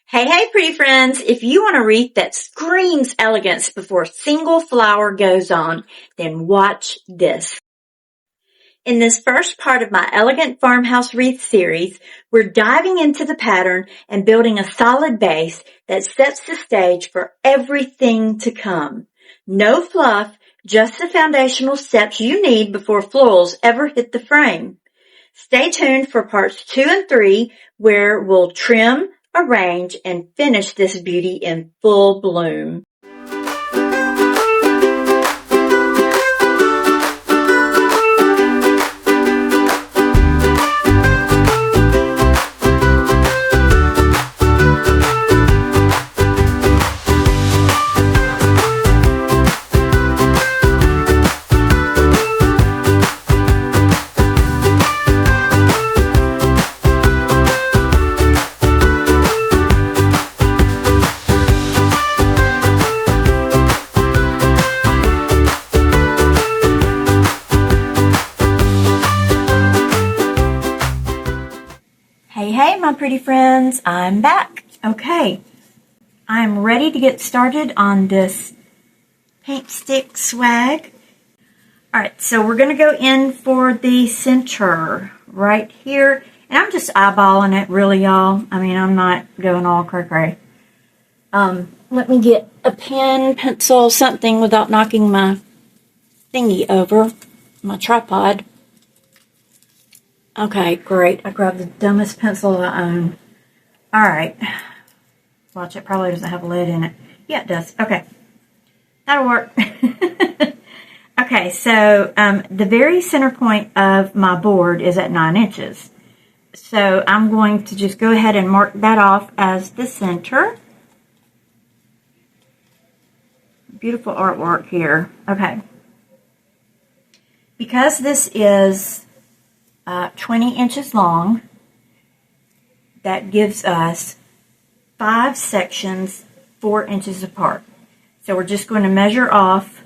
Hey, hey, pretty friends. If you want a wreath that screams elegance before a single flower goes on, then watch this. In this first part of my Elegant Farmhouse Wreath series, we're diving into the pattern and building a solid base that sets the stage for everything to come. No fluff, just the foundational steps you need before florals ever hit the frame. Stay tuned for parts 2 and 3 where we'll trim, arrange, and finish this beauty in full bloom. Hey, my pretty friends, I'm back. Okay, I'm ready to get started on this paint stick swag. Alright, so we're going to go in for the center right here. And I'm just eyeballing it, really, y'all. I mean, I'm not going all cray-cray. Let me get a pen, pencil, something without knocking my thingy over, my tripod. Okay, great. I grabbed the dumbest pencil I own. Alright. Watch, it probably doesn't have a lid in it. Yeah, it does. Okay. That'll work. Okay, so the very center point of my board is at 9 inches. So I'm going to just go ahead and mark that off as the center. Beautiful artwork here. Okay. Because this is 20 inches long, that gives us 5 sections 4 inches apart. So we're just going to measure off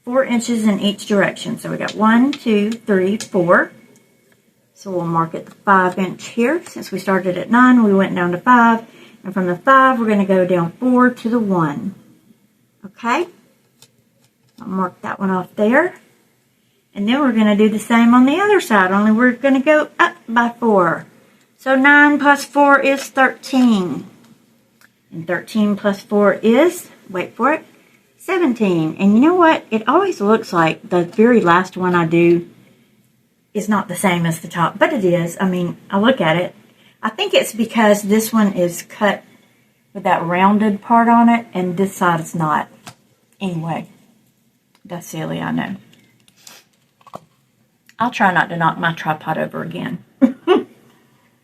4 inches in each direction. So we got 1, 2, 3, 4. So we'll mark it the 5 inch here. Since we started at 9, we went down to 5. And from the 5, we're going to go down 4 to the 1. Okay? I'll mark that one off there. And then we're going to do the same on the other side, only we're going to go up by 4. So 9 plus 4 is 13. And 13 plus 4 is, wait for it, 17. And you know what? It always looks like the very last one I do is not the same as the top, but it is. I mean, I look at it. I think it's because this one is cut with that rounded part on it, and this side is not. Anyway, that's silly, I know. I'll try not to knock my tripod over again.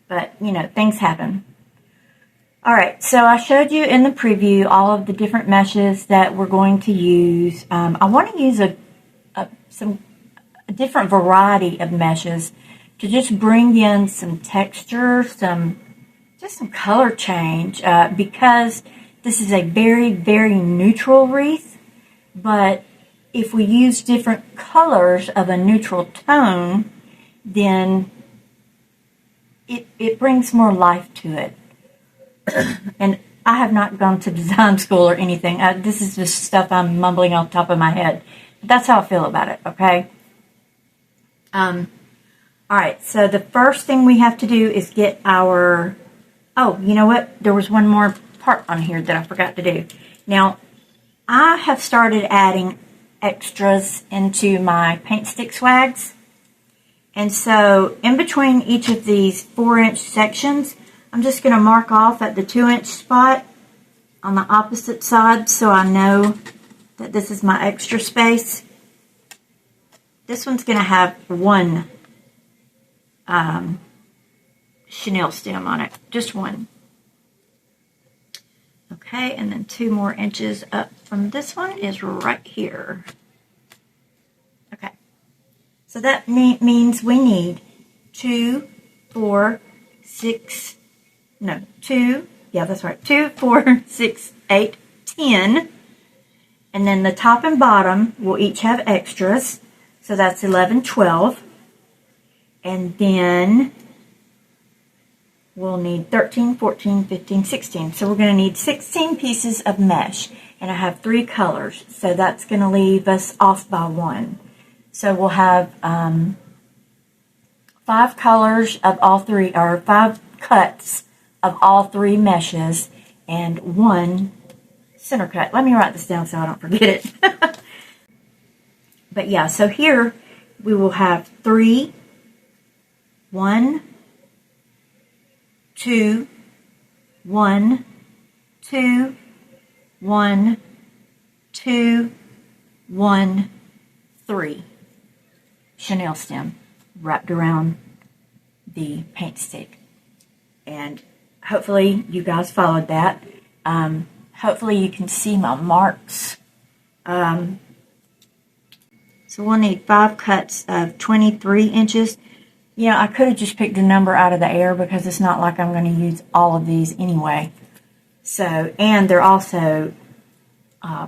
But, you know, things happen. Alright, so I showed you in the preview all of the different meshes that we're going to use. I want to use a different variety of meshes to just bring in some texture, just some color change, because this is a very, very neutral wreath, but if we use different colors of a neutral tone, then it brings more life to it. And I have not gone to design school or anything. This is just stuff I'm mumbling off the top of my head. But that's how I feel about it, okay? Alright, so the first thing we have to do is get our... Oh, you know what? There was one more part on here that I forgot to do. Now, I have started adding extras into my paint stick swags, and so in between each of these 4-inch sections, I'm just going to mark off at the 2-inch spot on the opposite side so I know that this is my extra space. This one's going to have one chenille stem on it, just one. Okay, and then 2 more inches up from this one is right here. Okay, so that means we need 2, 4, 6, no, 2, yeah, that's right, 2, 4, 6, 8, 10. And then the top and bottom will each have extras, so that's 11, 12. And then we'll need 13, 14, 15, 16. So we're going to need 16 pieces of mesh. And I have 3 colors. So that's going to leave us off by 1. So we'll have 5 colors of all 3, or 5 cuts of all 3 meshes, and 1 center cut. Let me write this down so I don't forget it. But yeah, so here we will have 3, 1, 2, 1, 2, 1, 2, 1, 3 chenille stem wrapped around the paint stick. And hopefully you guys followed that. Hopefully you can see my marks. So we'll need 5 cuts of 23 inches. Yeah, I could have just picked a number out of the air because it's not like I'm going to use all of these anyway. So, and they're also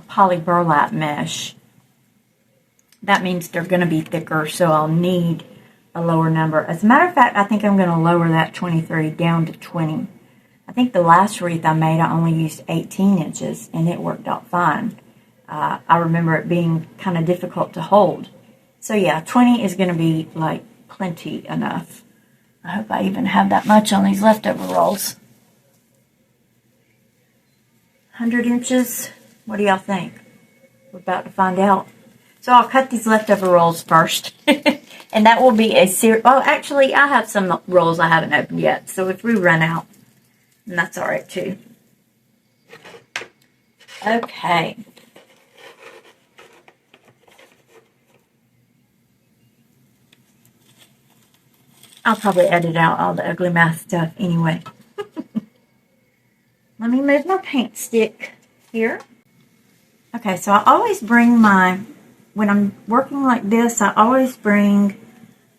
poly burlap mesh. That means they're going to be thicker, so I'll need a lower number. As a matter of fact, I think I'm going to lower that 23 down to 20. I think the last wreath I made, I only used 18 inches, and it worked out fine. I remember it being kind of difficult to hold. So yeah, 20 is going to be like plenty enough. I hope I even have that much on these leftover rolls. 100 inches? What do y'all think? We're about to find out. So I'll cut these leftover rolls first. And that will be a series. Oh, actually, I have some rolls I haven't opened yet. So if we run out, and that's all right too. Okay. I'll probably edit out all the ugly math stuff anyway. Let me move my paint stick here. Okay, so I always bring my, when I'm working like this, I always bring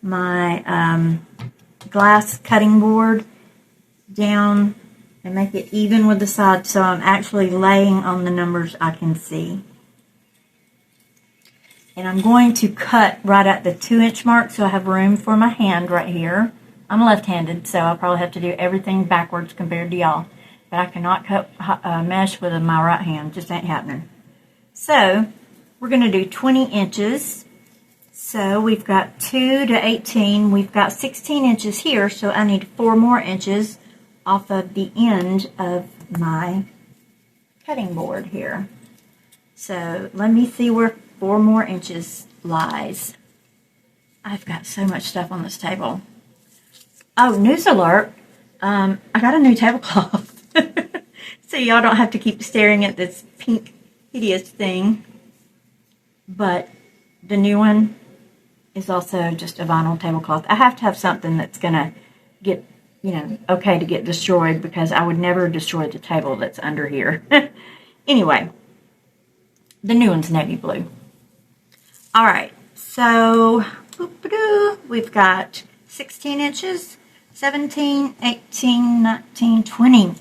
my glass cutting board down and make it even with the sides so I'm actually laying on the numbers I can see. And I'm going to cut right at the 2-inch mark so I have room for my hand right here. I'm left-handed, so I'll probably have to do everything backwards compared to y'all. But I cannot cut mesh with my right hand. Just ain't happening. So we're going to do 20 inches. So we've got 2 to 18. We've got 16 inches here, so I need 4 more inches off of the end of my cutting board here. So let me see where 4 more inches lies. I've got so much stuff on this table. Oh, news alert. I got a new tablecloth. So y'all don't have to keep staring at this pink hideous thing. But the new one is also just a vinyl tablecloth. I have to have something that's going to get, okay to get destroyed because I would never destroy the table that's under here. Anyway, the new one's navy blue. All right, so we've got 16 inches, 17, 18, 19, 20.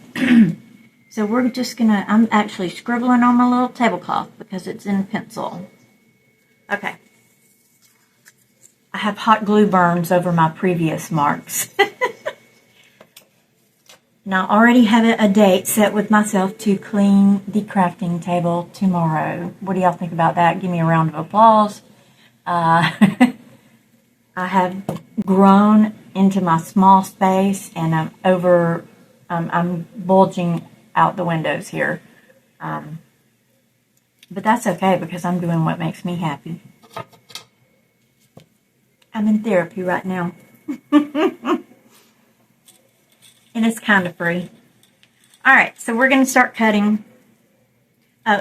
So we're just gonna, I'm actually scribbling on my little tablecloth because it's in pencil. Okay. I have hot glue burns over my previous marks. Now, I already have a date set with myself to clean the crafting table tomorrow. What do y'all think about that? Give me a round of applause. I have grown into my small space, and I'm bulging out the windows here. But that's okay because I'm doing what makes me happy. I'm in therapy right now. And it's kind of free. All right, so we're going to start cutting.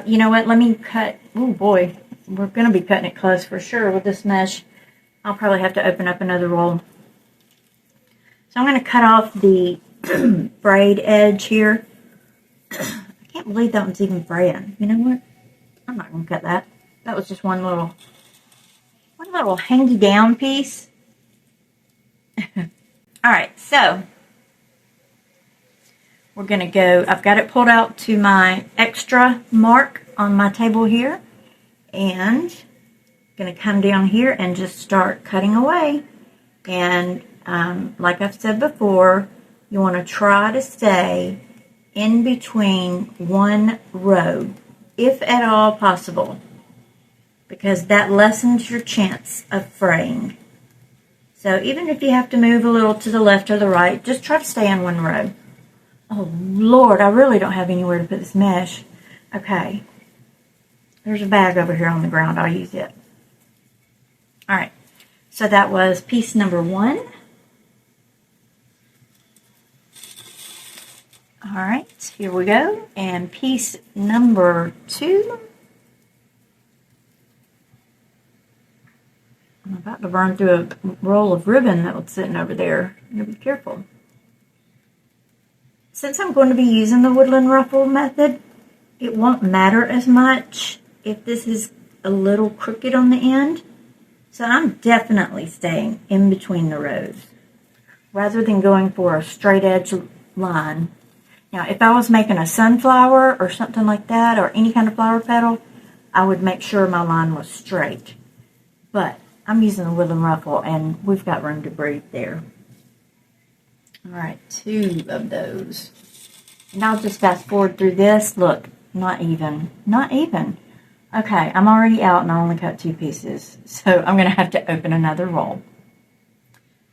You know what? Let me cut. Oh, boy. We're going to be cutting it close for sure with this mesh. I'll probably have to open up another roll. So I'm going to cut off the frayed edge here. I can't believe that one's even fraying. You know what? I'm not going to cut that. That was just one little hangy down piece. All right, so we're going to go, I've got it pulled out to my extra mark on my table here, and going to come down here and just start cutting away. And like I've said before, you want to try to stay in between one row, if at all possible, because that lessens your chance of fraying. So even if you have to move a little to the left or the right, just try to stay in one row. Oh, Lord, I really don't have anywhere to put this mesh. Okay. There's a bag over here on the ground. I'll use it. All right. So that was piece number 1. All right. Here we go. And piece number 2. I'm about to burn through a roll of ribbon that was sitting over there. You gotta be careful. Since I'm going to be using the woodland ruffle method, it won't matter as much if this is a little crooked on the end. So I'm definitely staying in between the rows rather than going for a straight edge line. Now, if I was making a sunflower or something like that, or any kind of flower petal, I would make sure my line was straight. But I'm using the woodland ruffle, and we've got room to breathe there. All right, 2 of those. And I'll just fast forward through this. Look, not even. Not even. Okay, I'm already out, and I only cut 2 pieces. So I'm going to have to open another roll.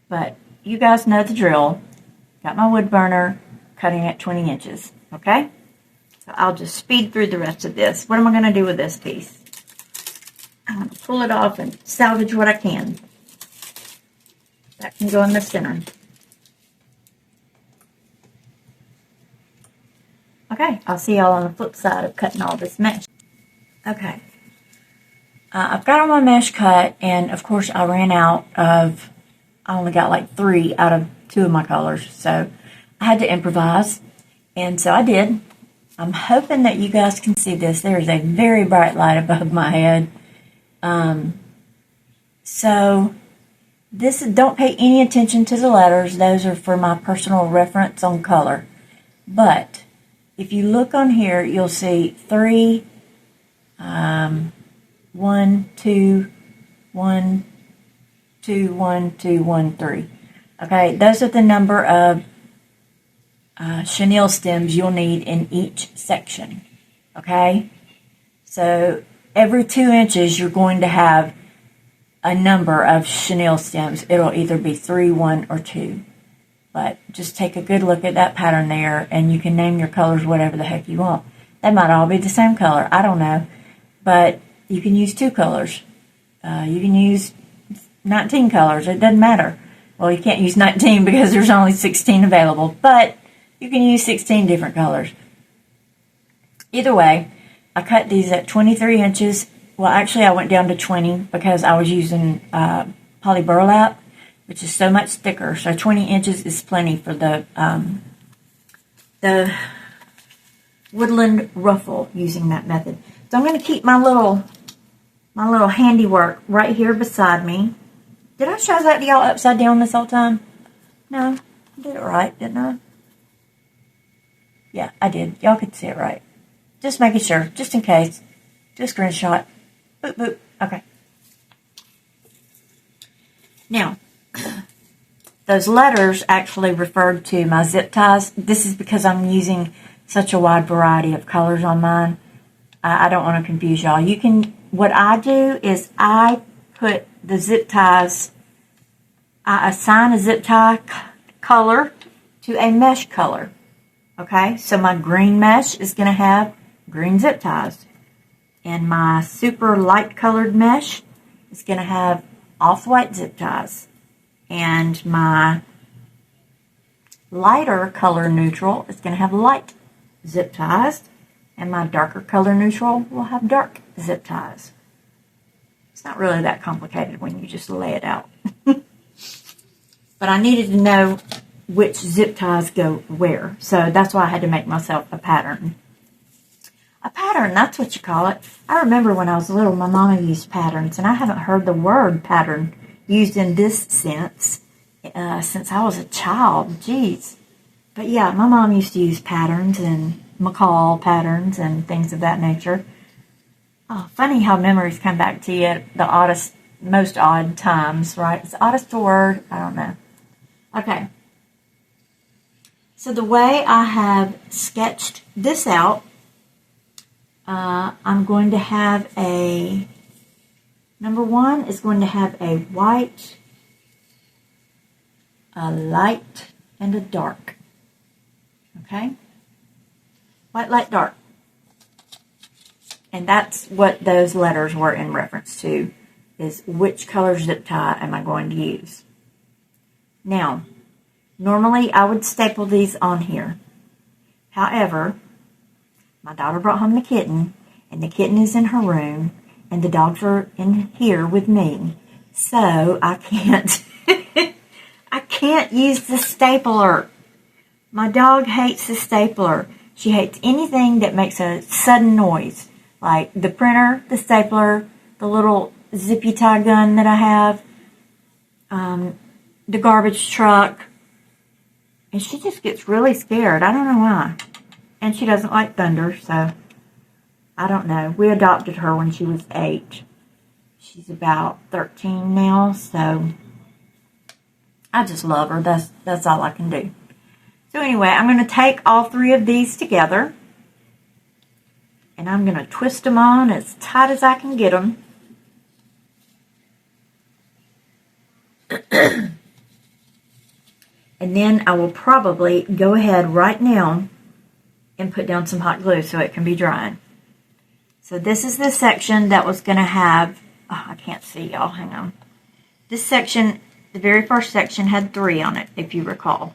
But you guys know the drill. Got my wood burner, cutting at 20 inches. Okay? So I'll just speed through the rest of this. What am I going to do with this piece? I'm going to pull it off and salvage what I can. That can go in the center. Okay, I'll see y'all on the flip side of cutting all this mesh. Okay, I've got all my mesh cut, and of course I ran out of, I only got like 3 out of 2 of my colors, so I had to improvise, and so I did. I'm hoping that you guys can see this. There is a very bright light above my head. So this, don't pay any attention to the letters. Those are for my personal reference on color. But if you look on here, you'll see 3, 1, 2, 1, 2, 1, 2, 1, 3. Okay, those are the number of chenille stems you'll need in each section. Okay, so every 2 inches you're going to have a number of chenille stems. It'll either be 3, 1, or 2. But just take a good look at that pattern there, and you can name your colors whatever the heck you want. They might all be the same color. I don't know. But you can use 2 colors. You can use 19 colors. It doesn't matter. Well, you can't use 19 because there's only 16 available. But you can use 16 different colors. Either way, I cut these at 23 inches. Well, actually, I went down to 20 because I was using poly burlap, which is so much thicker. So 20 inches is plenty for the woodland ruffle using that method. So I'm going to keep my little handiwork right here beside me. Did I show that to y'all upside down this whole time? No, I did it right, didn't I? Yeah, I did. Y'all could see it right. Just making sure, just in case. Do a screenshot. Boop, boop. Okay. Now, those letters actually referred to my zip ties. This is because I'm using such a wide variety of colors on mine. I don't want to confuse y'all. You can, what I do is I put the zip ties, I assign a zip tie color to a mesh color. Okay, so my green mesh is going to have green zip ties. And my super light colored mesh is going to have off-white zip ties. And my lighter color neutral is going to have light zip ties. And my darker color neutral will have dark zip ties. It's not really that complicated when you just lay it out. But I needed to know which zip ties go where. So that's why I had to make myself a pattern. A pattern, that's what you call it. I remember when I was little, my mama used patterns, and I haven't heard the word pattern used in this sense since I was a child. Jeez. But yeah, my mom used to use patterns and McCall patterns and things of that nature. Oh, funny how memories come back to you at the oddest, most odd times, right? Is oddest a word? I don't know. Okay. So the way I have sketched this out, I'm going to have number one is going to have a white, a light, and a dark. Okay? White, light, dark. And that's what those letters were in reference to, is which color zip tie am I going to use. Now, normally I would staple these on here. However, my daughter brought home the kitten, and the kitten is in her room, and the dogs are in here with me. So I can't, I can't use the stapler. My dog hates the stapler. She hates anything that makes a sudden noise, like the printer, the stapler, the little zippy tie gun that I have, the garbage truck. And she just gets really scared. I don't know why. And she doesn't like thunder, so I don't know. We adopted her when she was 8. She's about 13 now, so I just love her. That's all I can do. So anyway, I'm going to take all 3 of these together, and I'm going to twist them on as tight as I can get them. And then I will probably go ahead right now and put down some hot glue so it can be drying. So this is the section that was going to have, oh, I can't see y'all, hang on. This section, the very first section had 3 on it, if you recall.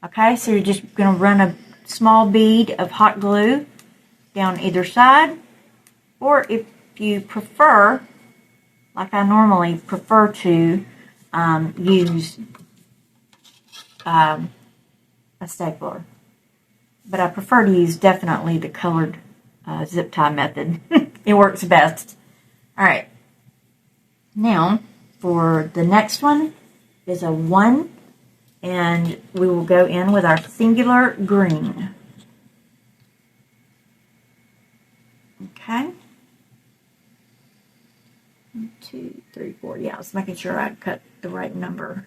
Okay, so you're just going to run a small bead of hot glue down either side, or if you prefer, like I normally prefer to, use a stapler. But I prefer to use definitely the colored zip tie method. It works best. Alright, now for the next one is a 1, and we will go in with our singular green. Okay. 1, 2, 3, 4. Yeah, I was making sure I cut the right number.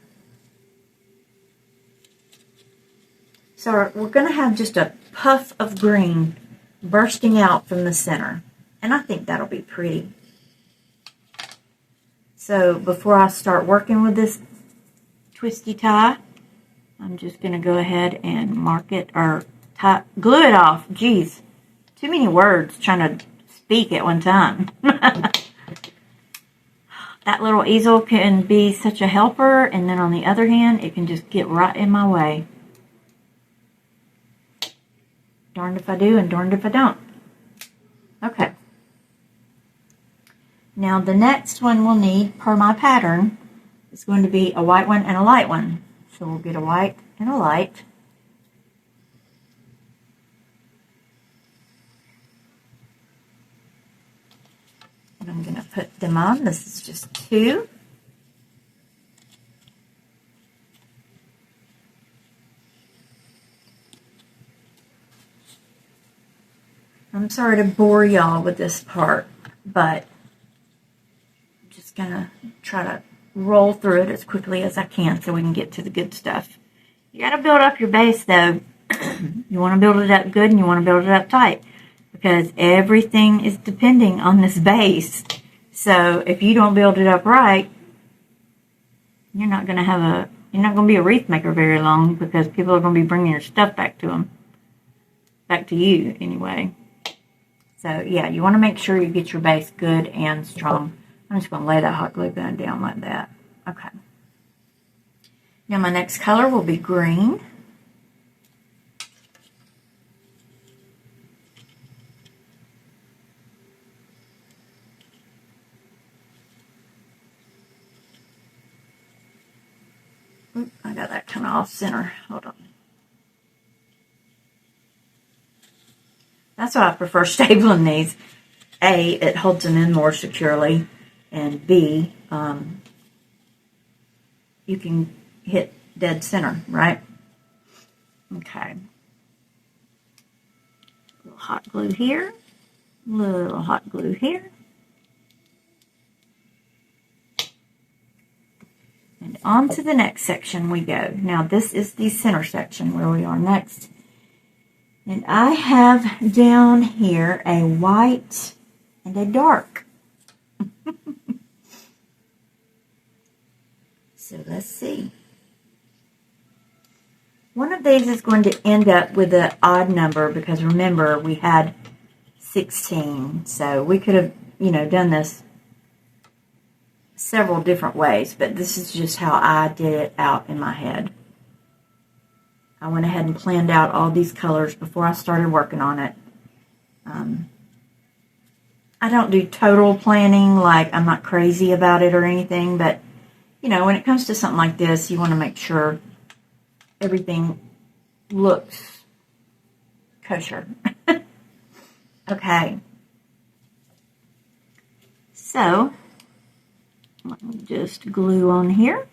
So we're going to have just a puff of green bursting out from the center. And I think that'll be pretty. So before I start working with this twisty tie, I'm just going to go ahead and mark it, or glue it off. Geez, too many words trying to speak at one time. That little easel can be such a helper, and then on the other hand, it can just get right in my way. Darned if I do and darned if I don't. Okay. Now the next one we'll need, per my pattern, is going to be a white one and a light one. So we'll get a white and a light. And I'm going to put them on. This is just 2. I'm sorry to bore y'all with this part, but I'm just going to try to roll through it as quickly as I can so we can get to the good stuff. You got to build up your base, though. You want to build it up good, and you want to build it up tight, because everything is depending on this base. So if you don't build it up right, you're not going to be a wreath maker very long, because people are going to be bringing your stuff back to you anyway. So yeah, you want to make sure you get your base good and strong. I'm just going to lay that hot glue gun down like that. Okay. Now my next color will be green. Oop, I got that kind of off center. Hold on. That's why I prefer stapling these. A, it holds them in more securely, and B, you can hit dead center, right? Okay. A little hot glue here, a little hot glue here, and on to the next section we go. Now, this is the center section where we are next. And I have down here a white and a dark. So let's see. One of these is going to end up with an odd number because remember we had 16. So we could have, done this several different ways, but this is just how I did it out in my head. I went ahead and planned out all these colors before I started working on it. I don't do total planning, like I'm not crazy about it or anything, but when it comes to something like this, you want to make sure everything looks kosher. Okay. So, let me just glue on here.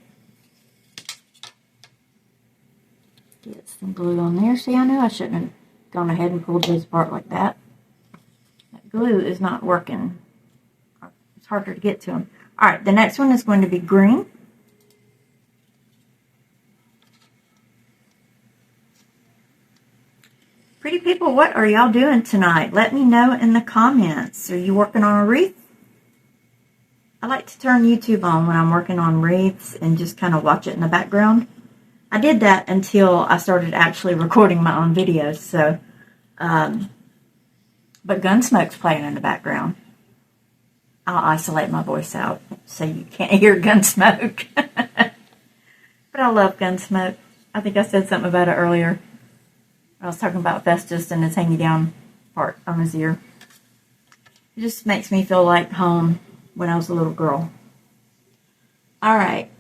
Get some glue on there. See, I knew I shouldn't have gone ahead and pulled those apart like that. That glue is not working. It's harder to get to them. All right, the next one is going to be green. Pretty people, what are y'all doing tonight? Let me know in the comments. Are you working on a wreath? I like to turn YouTube on when I'm working on wreaths and just kind of watch it in the background. I did that until I started actually recording my own videos. So, but Gunsmoke's playing in the background. I'll isolate my voice out so you can't hear Gunsmoke. But I love Gunsmoke. I think I said something about it earlier. I was talking about Festus and his hanging down part on his ear. It just makes me feel like home when I was a little girl. All right.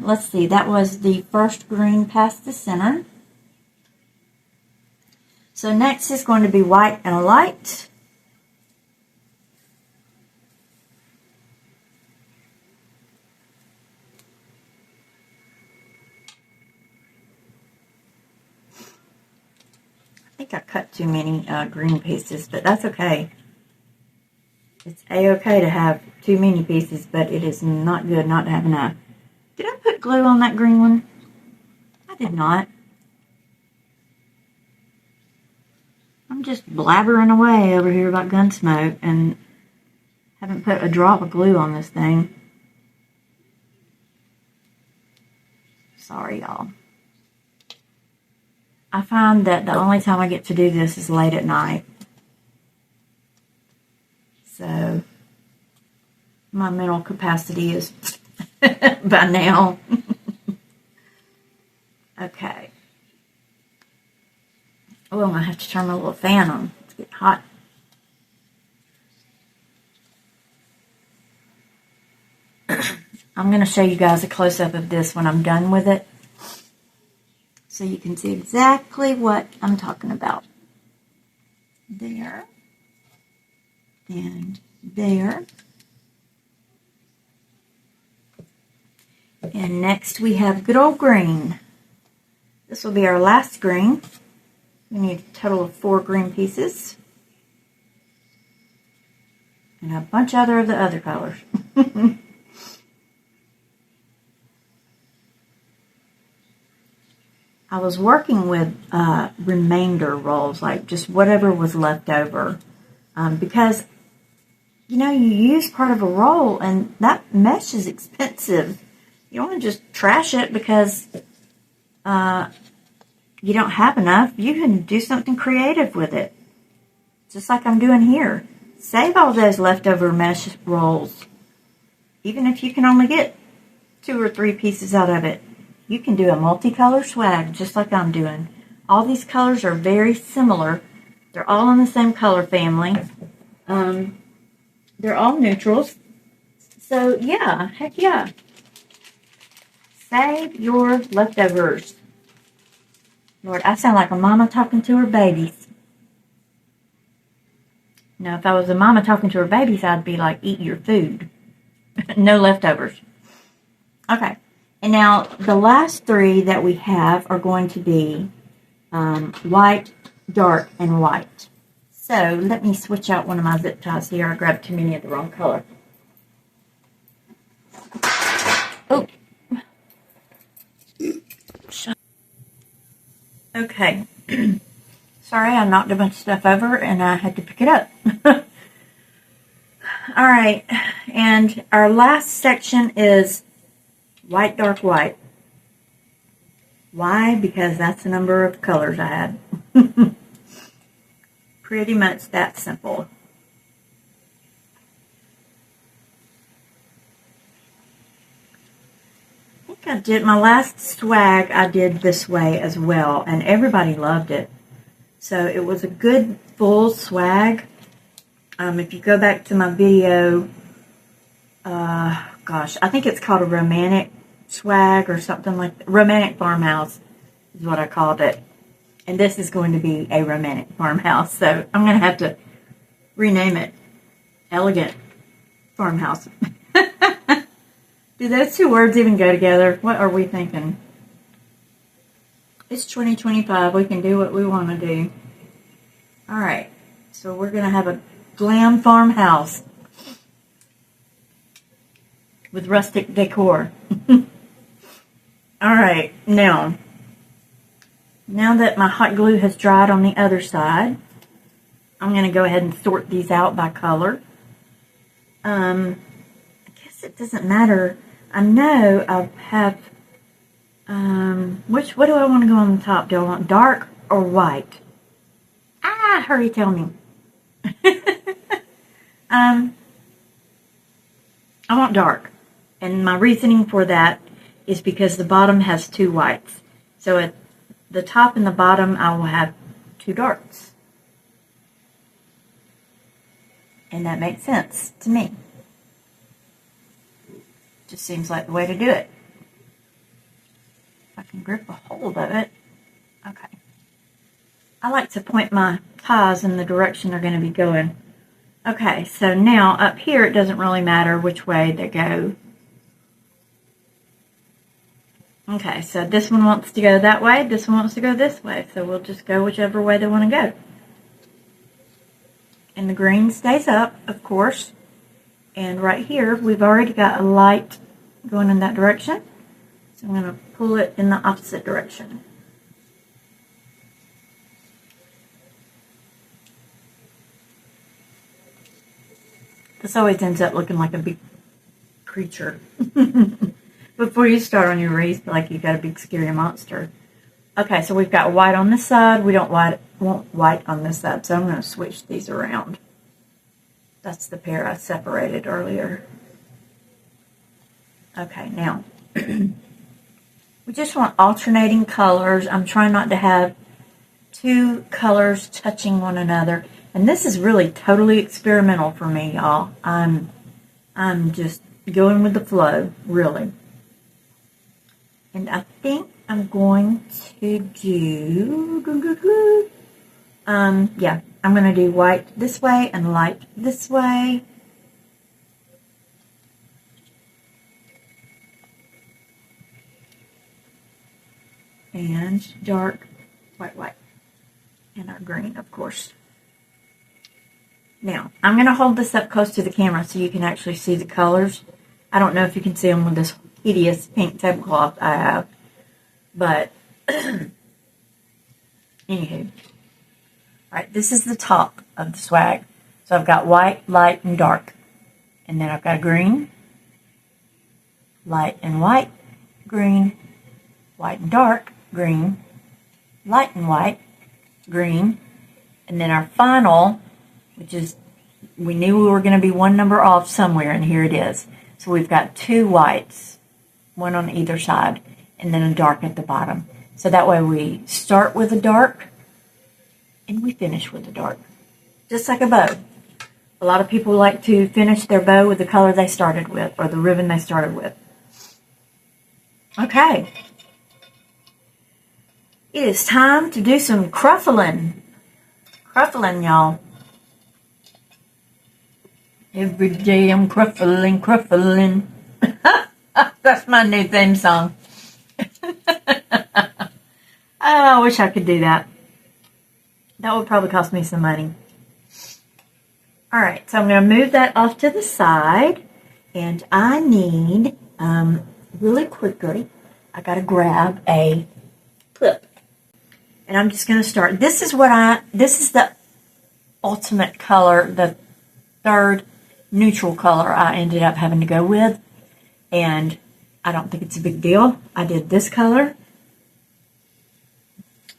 Let's see. That was the first green past the center. So next is going to be white and a light. I think I cut too many green pieces, but that's okay. It's a-okay to have too many pieces, but it is not good not to have enough. Did I put glue on that green one? I did not. I'm just blabbering away over here about Gunsmoke and haven't put a drop of glue on this thing. Sorry, y'all. I find that the only time I get to do this is late at night. So, my mental capacity is by now. Okay. Oh, I'm going to have to turn my little fan on. It's getting hot. I'm going to show you guys a close-up of this when I'm done with it, so you can see exactly what I'm talking about. There. And there. And next we have good old green. This will be our last green. We need a total of 4 green pieces. And a bunch of the other colors. I was working with remainder rolls, like just whatever was left over. Because, you use part of a roll and that mesh is expensive. You don't want to just trash it because you don't have enough. You can do something creative with it. Just like I'm doing here. Save all those leftover mesh rolls. Even if you can only get 2 or 3 pieces out of it. You can do a multicolor swag just like I'm doing. All these colors are very similar. They're all in the same color family. They're all neutrals. So, yeah, heck yeah. Save your leftovers. Lord, I sound like a mama talking to her babies. Now, if I was a mama talking to her babies, I'd be like, eat your food. No leftovers. Okay. And now, the last 3 that we have are going to be white, dark, and white. So, let me switch out one of my zip ties here. I grabbed too many of the wrong color. Oh, Okay. Sorry, I knocked a bunch of stuff over and I had to pick it up. All right, and our last section is white, dark white. Why? Because that's the number of colors I had. Pretty much that simple. I think I did my last swag I did this way as well, and everybody loved it. So it was a good full swag. If you go back to my video, gosh, I think it's called a romantic swag or something like that. Romantic farmhouse is what I called it. And this is going to be a romantic farmhouse. So I'm going to have to rename it Elegant Farmhouse. Do those two words even go together? What are we thinking? It's 2025. We can do what we want to do. All right. So we're going to have a glam farmhouse with rustic decor. All right, now that my hot glue has dried on the other side, I'm going to go ahead and sort these out by color. I guess it doesn't matter. I know I have, what do I want to go on the top? Do I want dark or white? Hurry, tell me. I want dark, and my reasoning for that is because the bottom has two whites. So at the top and the bottom, I will have two darks. And that makes sense to me. Just seems like the way to do it. If I can grip a hold of it. Okay. I like to point my ties in the direction they're going to be going. Okay, so now up here, it doesn't really matter which way they go. Okay, so this one wants to go that way, this one wants to go this way, so we'll just go whichever way they want to go. And the green stays up, of course. And right here, we've already got a light going in that direction. So I'm going to pull it in the opposite direction. This always ends up looking like a big creature. Before you start on your wreath, like you got a big scary monster. Okay, so we've got white on this side. We don't want white on this side, so I'm going to switch these around. That's the pair I separated earlier. Okay, now, we just want alternating colors. I'm trying not to have two colors touching one another. And this is really totally experimental for me, y'all. I'm just going with the flow, really. And I think I'm going to do, yeah, I'm going to do white this way and light this way. And dark, white. And our green, of course. Now, I'm going to hold this up close to the camera so you can actually see the colors. I don't know if you can see them with this hideous pink tablecloth I have. But, anywho. Alright, this is the top of the swag. So I've got white, light, and dark. And then I've got green, light and white, green, white and dark, green, light and white, green. And then our final, which is, we knew we were going to be one number off somewhere, and here it is. So we've got two whites, one on either side, and then a dark at the bottom. So that way we start with a dark, and we finish with a dark. Just like a bow. A lot of people like to finish their bow with the color they started with, or the ribbon they started with. Okay. It is time to do some cruffling. Cruffling, y'all. Every day I'm cruffling. That's my new theme song. I wish I could do that. That would probably cost me some money. Alright, so I'm going to move that off to the side. And I need, really quickly, I got to grab a clip. And I'm just going to start. This is the ultimate color, the third neutral color I ended up having to go with. And I don't think it's a big deal. I did this color.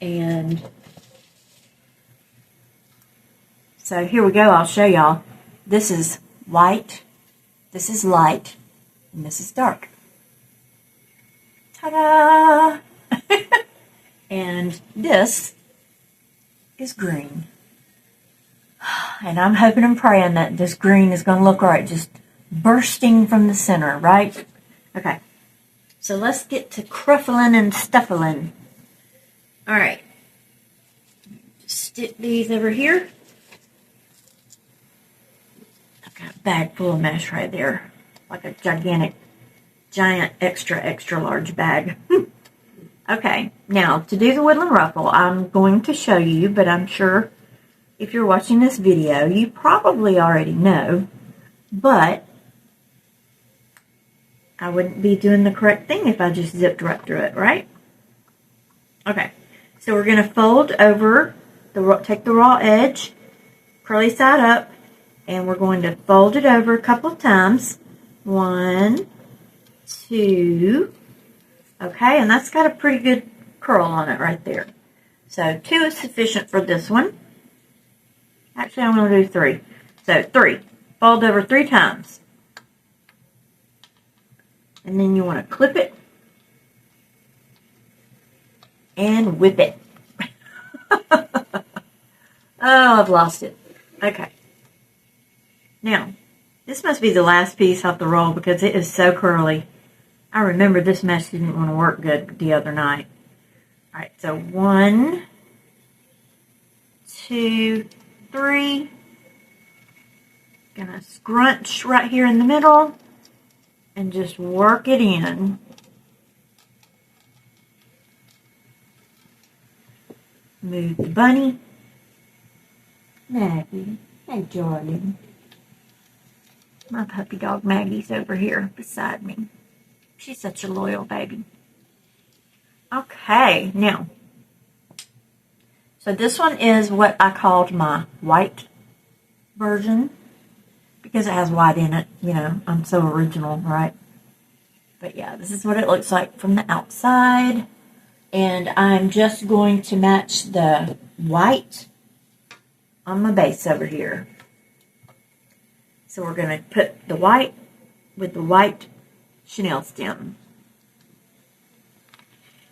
And so here we go. I'll show y'all. This is white, this is light, and this is dark. Ta-da! And this is green. And I'm hoping and praying that this green is going to look right, just bursting from the center, right? Okay, so let's get to cruffling and stuffling. All right, just stick these over here. I've got a bag full of mesh right there, like a giant, extra large bag. Okay, now to do the woodland ruffle, I'm going to show you, but I'm sure if you're watching this video, you probably already know, but I wouldn't be doing the correct thing if I just zipped right through it, right? Okay, so we're going to fold over, take the raw edge, curly side up, and we're going to fold it over a couple of times. 1, 2, okay, and that's got a pretty good curl on it right there. So 2 is sufficient for this one. Actually, I'm going to do 3. So 3. Fold over 3 times. And then you want to clip it and whip it. Oh, I've lost it. Okay. Now, this must be the last piece off the roll because it is so curly. I remember this mesh didn't want to work good the other night. All right, so 1, 2, 3. Gonna scrunch right here in the middle and just work it in. Move the bunny. Maggie, hey darling. My puppy dog Maggie's over here beside me. She's such a loyal baby. Okay, now, so this one is what I called my white version because it has white in it. You know, I'm so original, right? But yeah, this is what it looks like from the outside. And I'm just going to match the white on my base over here. So we're going to put the white with the white chenille stem.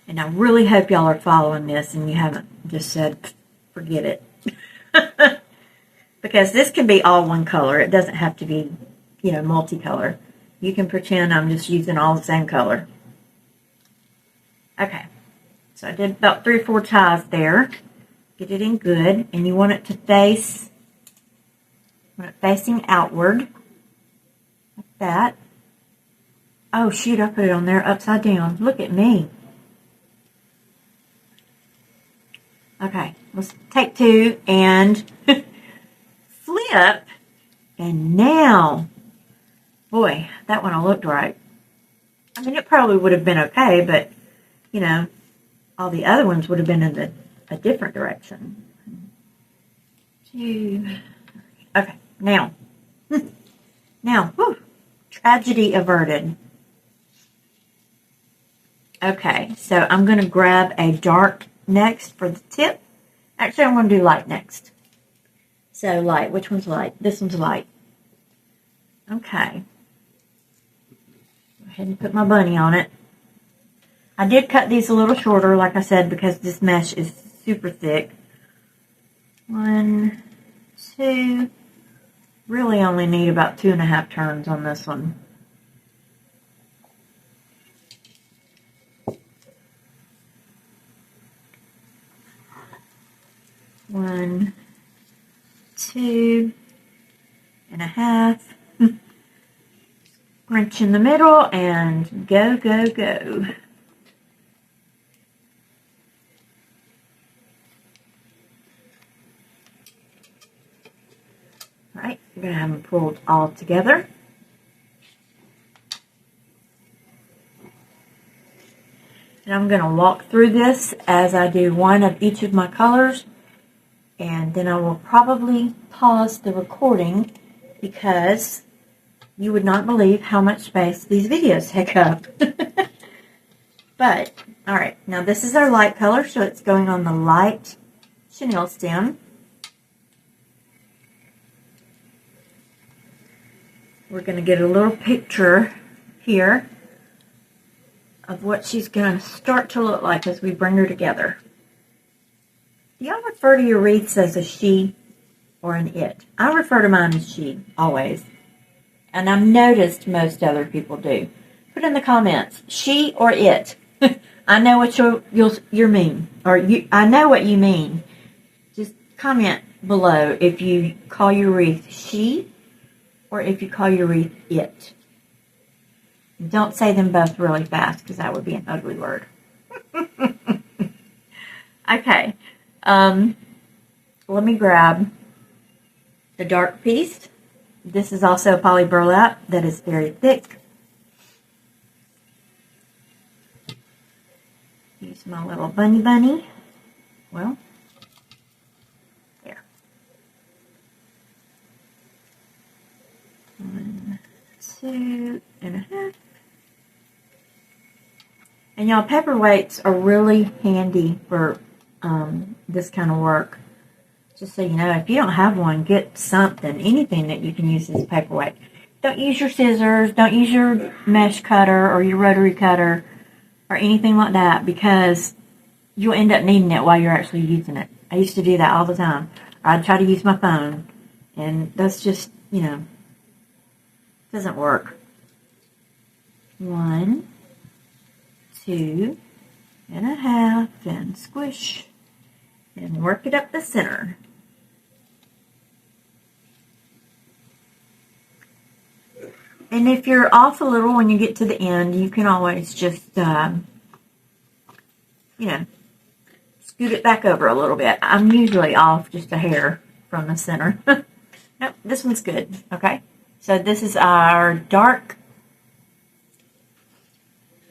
And I really hope y'all are following this and you haven't just said, forget it. Because this can be all one color. It doesn't have to be, you know, multicolor. You can pretend I'm just using all the same color. Okay. So I did about 3 or 4 ties there. Get it in good. And you want it to face, facing outward. Like that. Oh, shoot, I put it on there upside down. Look at me. Okay, let's take 2 and flip. And now, boy, that one looked right. I mean, it probably would have been okay, but, you know, all the other ones would have been in a different direction. 2. Okay, now. Now, whew, tragedy averted. Okay, so I'm going to grab a dark next for the tip. Actually, I'm going to do light next. So light, which one's light? This one's light. Okay. Go ahead and put my bunny on it. I did cut these a little shorter, like I said, because this mesh is super thick. 1, 2. Really only need about 2.5 turns on this one. One, 2.5. Wrench in the middle and go, go, go. All right, I'm going to have them pulled all together. And And I'm going to walk through this as I do one of each of my colors. And then I will probably pause the recording because you would not believe how much space these videos take up. But, alright, now this is our light color, so it's going on the light chenille stem. We're going to get a little picture here of what she's going to start to look like as we bring her together. Do y'all refer to your wreaths as a she or an it? I refer to mine as she, always. And I've noticed most other people do. Put in the comments, she or it. I know what you mean. I know what you mean. Just comment below if you call your wreath she or if you call your wreath it. Don't say them both really fast because that would be an ugly word. Okay. Let me grab the dark piece. This is also poly burlap that is very thick. Use my little bunny. Well, there. 1, 2.5. And y'all, paperweights are really handy for this kind of work. Just so you know, if you don't have one, get something, anything that you can use as a paperweight. Don't use your scissors, don't use your mesh cutter or your rotary cutter or anything like that because you'll end up needing it while you're actually using it. I used to do that all the time. I'd try to use my phone, and that's just, you know, doesn't work. 1, 2.5, and squish. And work it up the center. And if you're off a little when you get to the end, you can always just, you know, scoot it back over a little bit. I'm usually off just a hair from the center. Nope, this one's good, okay? So this is our dark.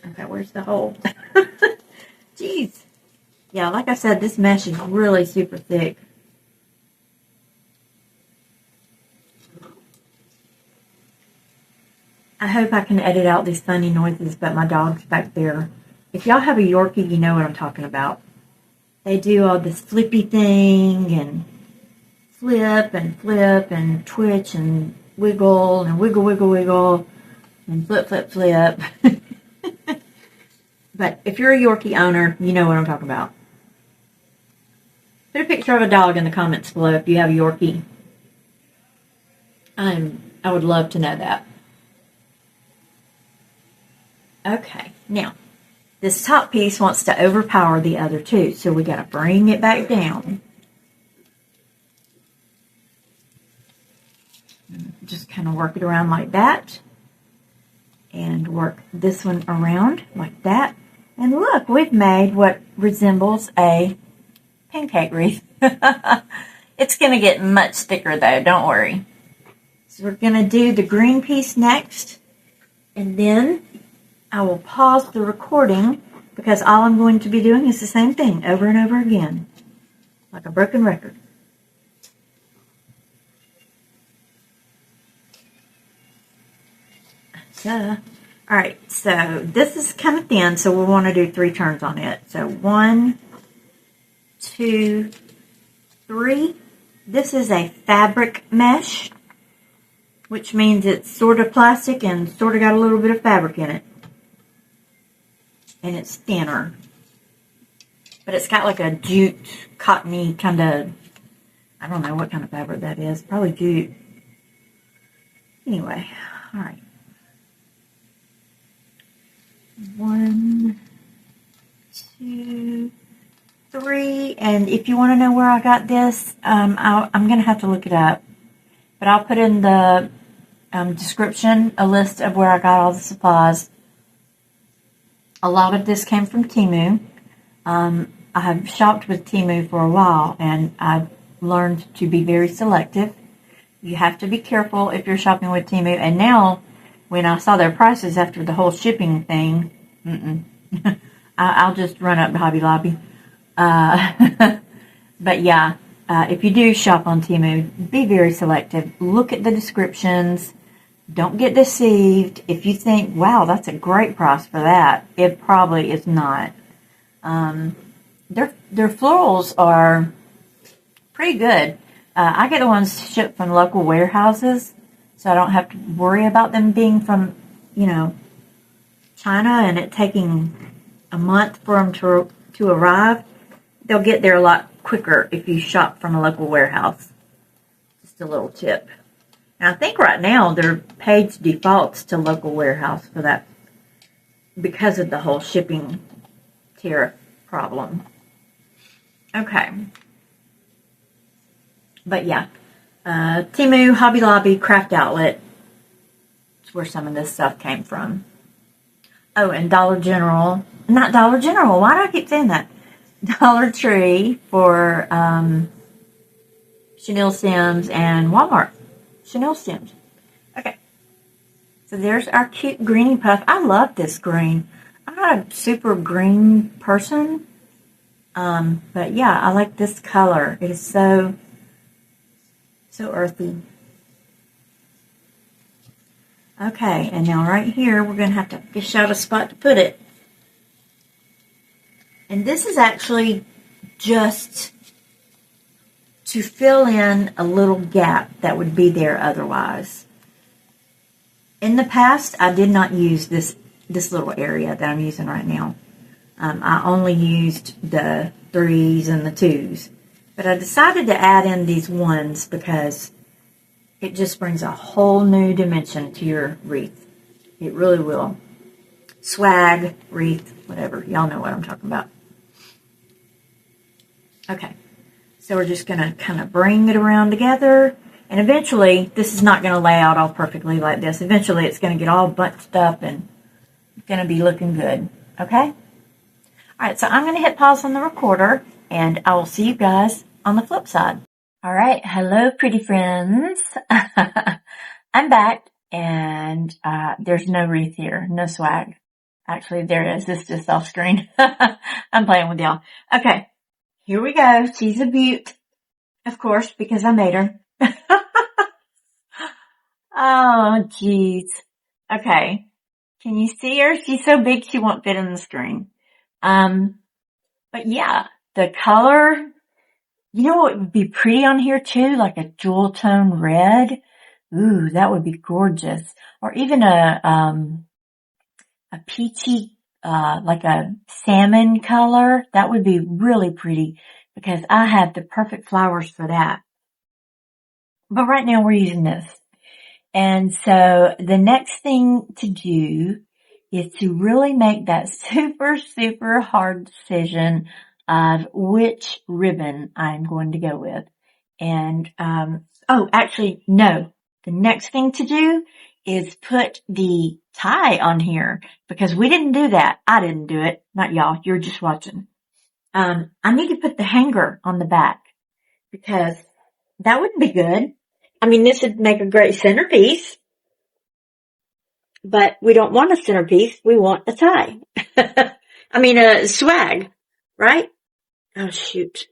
Okay, where's the hole? Jeez. Yeah, like I said, this mesh is really super thick. I hope I can edit out these funny noises, but my dog's back there. If y'all have a Yorkie, you know what I'm talking about. They do all this flippy thing, and flip and twitch and wiggle, and wiggle, and flip. But if you're a Yorkie owner, you know what I'm talking about. Put a picture of a dog in the comments below if you have a Yorkie. I would love to know that. Okay, now, this top piece wants to overpower the other two, so we got to bring it back down. Just kind of work it around like that. And work this one around like that. And look, we've made what resembles a pancake wreath. It's going to get much thicker though, don't worry. So we're going to do the green piece next. And then I will pause the recording because all I'm going to be doing is the same thing over and over again. Like a broken record. Alright, so this is kind of thin, so we'll want to do 3 turns on it. So 1, 2, 3. This is a fabric mesh, which means it's sort of plastic and sort of got a little bit of fabric in it. And it's thinner. But it's got like a jute, cottony kind of, I don't know what kind of fabric that is. Probably jute. Anyway, alright. 1, 2, 3, and if you want to know where I got this, I'm going to have to look it up, but I'll put in the description a list of where I got all the supplies. A lot of this came from Temu. I have shopped with Temu for a while, and I've learned to be very selective. You have to be careful if you're shopping with Temu, and now when I saw their prices after the whole shipping thing, I'll just run up to Hobby Lobby. But yeah, if you do shop on Temu, be very selective. Look at the descriptions. Don't get deceived. If you think, wow, that's a great price for that, it probably is not. Their florals are pretty good. I get the ones shipped from local warehouses, so I don't have to worry about them being from, China and it taking a month for them to arrive. They'll get there a lot quicker if you shop from a local warehouse. Just a little tip. And I think right now their page defaults to local warehouse for that because of the whole shipping tariff problem. Okay. But yeah, Temu, Hobby Lobby, Craft Outlet. It's where some of this stuff came from. Oh, and Dollar General. Not Dollar General. Why do I keep saying that? Dollar Tree for chenille stems and Walmart chenille stems. Okay. So there's our cute greenie puff. I love this green. I'm not a super green person. But yeah, I like this color. It is so earthy. Okay, and now right here, we're going to have to fish out a spot to put it. And this is actually just to fill in a little gap that would be there otherwise. In the past, I did not use this little area that I'm using right now. I only used the 3s and the 2s. But I decided to add in these 1s because it just brings a whole new dimension to your wreath. It really will. Swag, wreath, whatever. Y'all know what I'm talking about. Okay. So we're just going to kind of bring it around together. And eventually, this is not going to lay out all perfectly like this. Eventually, it's going to get all bunched up and it's going to be looking good. Okay? All right, so I'm going to hit pause on the recorder, and I will see you guys on the flip side. All right, hello, pretty friends. I'm back, and there's no wreath here, no swag. Actually, there is. It's just off screen. I'm playing with y'all. Okay, here we go. She's a beaut, of course, because I made her. Oh, jeez. Okay, can you see her? She's so big she won't fit in the screen. But yeah, the color, you know what would be pretty on here too? Like a jewel tone red. Ooh, that would be gorgeous. Or even a peachy, like a salmon color. That would be really pretty because I have the perfect flowers for that. But right now we're using this. And so the next thing to do is to really make that super, super hard decision of which ribbon I'm going to go with. And, oh, actually, no. The next thing to do is put the tie on here because we didn't do that. I didn't do it. Not y'all. You're just watching. I need to put the hanger on the back because that wouldn't be good. I mean, this would make a great centerpiece. But we don't want a centerpiece. We want a tie. I mean, a swag, right? Oh, shoot.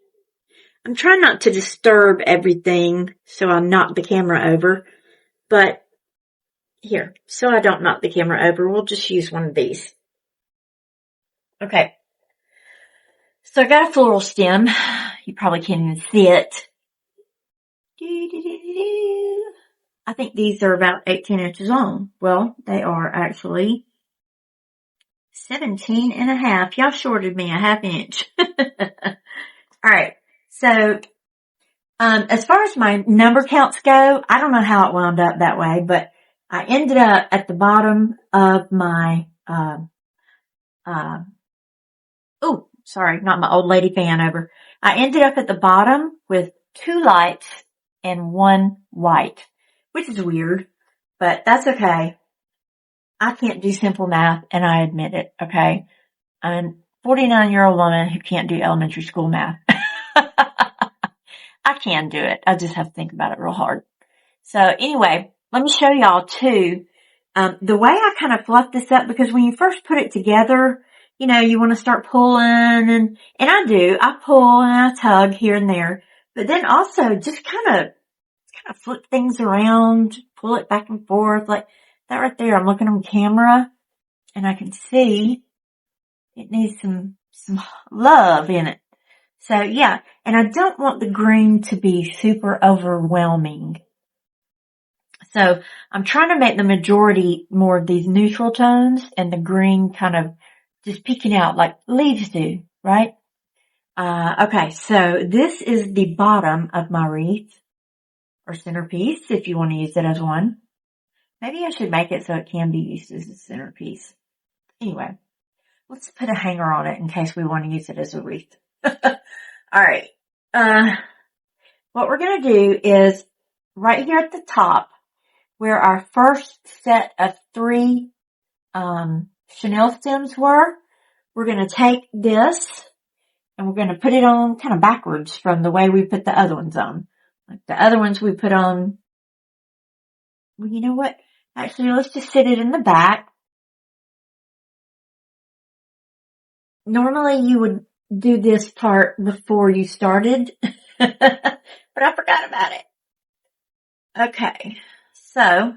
I'm trying not to disturb everything so I knock the camera over. But here, so I don't knock the camera over, we'll just use one of these. Okay. So I got a floral stem. You probably can't even see it. I think these are about 18 inches long. Well, they are actually 17 and a half. Y'all shorted me a half inch. All right. So, as far as my number counts go, I don't know how it wound up that way, but I ended up at the bottom of my, oh, sorry, not my old lady fan over. I ended up at the bottom with 2 lights and 1 white, which is weird, but that's okay. I can't do simple math, and I admit it, okay? I'm a 49-year-old woman who can't do elementary school math. I can do it. I just have to think about it real hard. So anyway, let me show y'all too, the way I kind of fluffed this up, because when you first put it together, you want to start pulling and I do. I pull and I tug here and there, but then also just kind of flip things around, pull it back and forth like that right there. I'm looking on camera and I can see it needs some love in it. So yeah, and I don't want the green to be super overwhelming. So I'm trying to make the majority more of these neutral tones and the green kind of just peeking out like leaves do, right? Okay, so this is the bottom of my wreath or centerpiece if you want to use it as one. Maybe I should make it so it can be used as a centerpiece. Anyway, let's put a hanger on it in case we want to use it as a wreath. Alright, what we're going to do is right here at the top where our first set of 3 chenille stems were, we're going to take this and we're going to put it on kind of backwards from the way we put the other ones on. Like the other ones we put on, well, you know what? Actually, let's just sit it in the back. Normally you would do this part before you started, but I forgot about it. Okay, so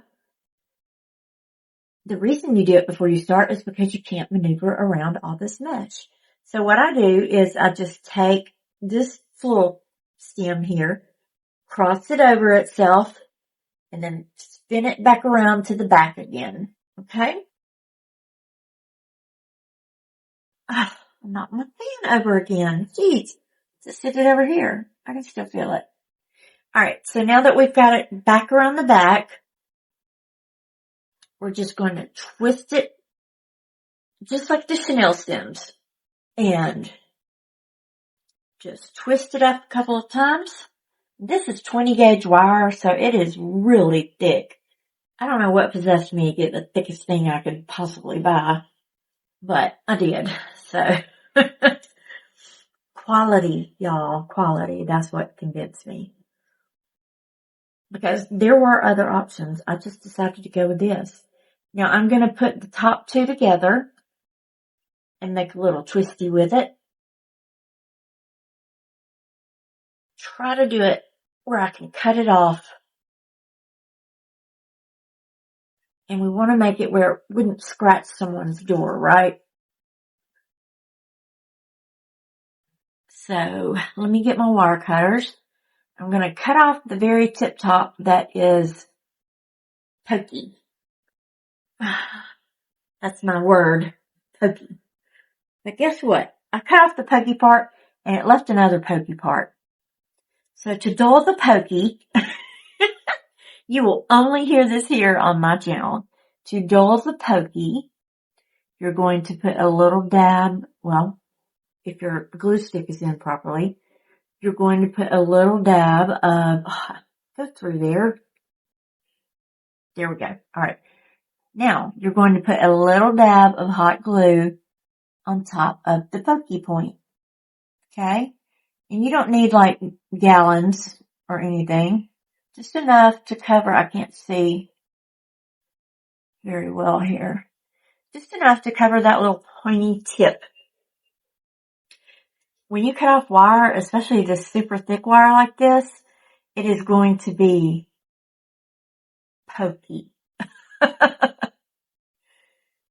the reason you do it before you start is because you can't maneuver around all this mesh. So what I do is I just take this floral stem here, cross it over itself, and then spin it back around to the back again. Okay? I'm knocking my fan over again. Jeez. Just sit it over here. I can still feel it. Alright, so now that we've got it back around the back, we're just going to twist it just like the chenille stems. And just twist it up a couple of times. This is 20 gauge wire, so it is really thick. I don't know what possessed me to get the thickest thing I could possibly buy, but I did. So, quality, y'all, quality. That's what convinced me. Because there were other options. I just decided to go with this. Now I'm going to put the top 2 together and make a little twisty with it. Try to do it where I can cut it off. And we want to make it where it wouldn't scratch someone's door, right? So let me get my wire cutters. I'm going to cut off the very tip top that is pokey. That's my word, pokey. But guess what? I cut off the pokey part and it left another pokey part. So to dull the pokey, you will only hear this here on my channel. To dull the pokey, you're going to put a little dab, well, if your glue stick is in properly, you're going to put a little dab of, go through there. There we go. All right. Now, you're going to put a little dab of hot glue on top of the pokey point. Okay? And you don't need like gallons or anything. Just enough to cover, I can't see very well here. Just enough to cover that little pointy tip. When you cut off wire, especially this super thick wire like this, it is going to be pokey.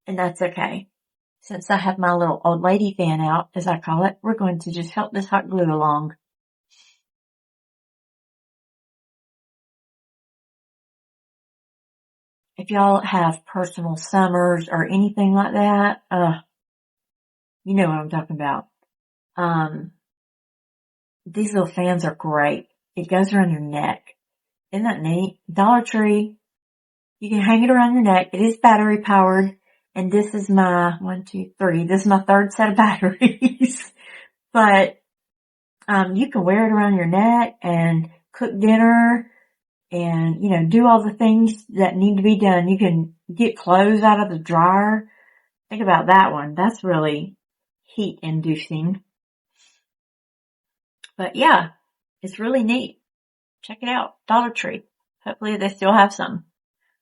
And that's okay. Since I have my little old lady fan out, as I call it, we're going to just help this hot glue along. If y'all have personal summers or anything like that, you know what I'm talking about. These little fans are great. It goes around your neck. Isn't that neat? Dollar Tree. You can hang it around your neck. It is battery powered. And this is my 1, 2, 3. This is my 3rd set of batteries. But, you can wear it around your neck and cook dinner and, you know, do all the things that need to be done. You can get clothes out of the dryer. Think about that one. That's really heat inducing. But yeah, it's really neat. Check it out. Dollar Tree. Hopefully they still have some.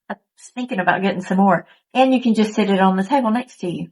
I was thinking about getting some more. And you can just sit it on the table next to you.